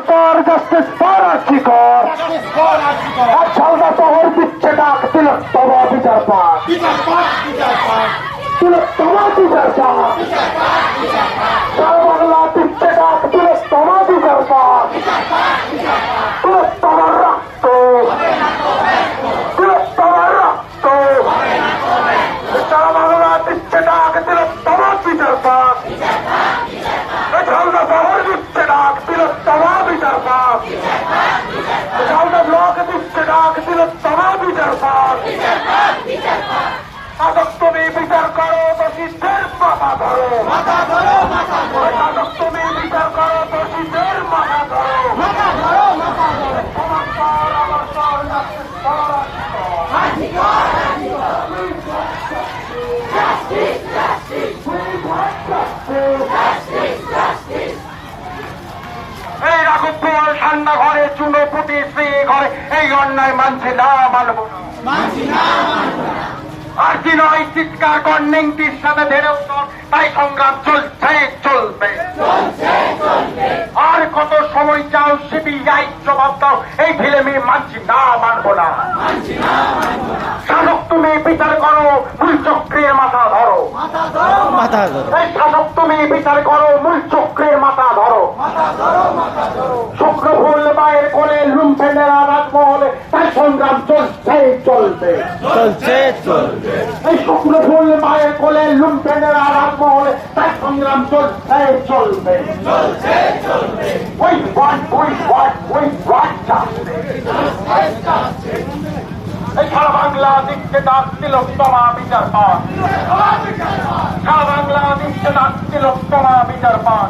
Char justice for RG Kar এক ঝালদা শহর দিচ্ছে ডাক তিলোত্তম বিচার পাক তিলোত্তম বিচার পাক সারা বাংলা দিচ্ছে ডাক তিলোত্তম বিচার পাক তিলোত্তম রক্ত তিলোত্তম রক্ত সারা বাংলা দিচ্ছে ডাক তিলোত্তম বিচার পাক ঝালদা শহর দিচ্ছে ডাক তিলোত্তম বিচার পাক ঝালদা ব্লক দিচ্ছে ডাক তিলোত্তম বিচার পাক শাসক তুমি বিচার করো দোষীদের মাথা ধরো শাসক তুমি বিচার করো দোষীদের মাথা ধরো তোমার পর আমার পর এই রাঘব বোয়াল ঠান্ডা ঘরে চুনো পুটি শ্রী ঘরে এই অন্যায় মানছে না মানব আর কি নয় চিৎকার কর নেংটির সাথে ধরে উঠল তাই সংগ্রাম চলছে চলবে আর কত সময় চাও সিবিআই জবাব দাও এই ঢিলেমি মানছি না মানব না শাসক তুমি বিচার করো মূল চক্রের মাথা ধরো এই শাসক তুমি বিচার করো মূল চক্রের মাথা ধরো শুক্র ফুল মায়ের কোলে লুম্ফেনেরা রাজমহলে তাই সংগ্রাম চলছে চলবে এই শুক্র ফুল মায়ের কোলে লুম্ফেনেরা রাজমহলে তাই সংগ্রাম চলছে চলবে এই সারা বাংলা দিচ্ছে ডাক তিলোত্তম বিচার পাক সারা বাংলা দিচ্ছে ডাক তিলোত্তম বিচার পাক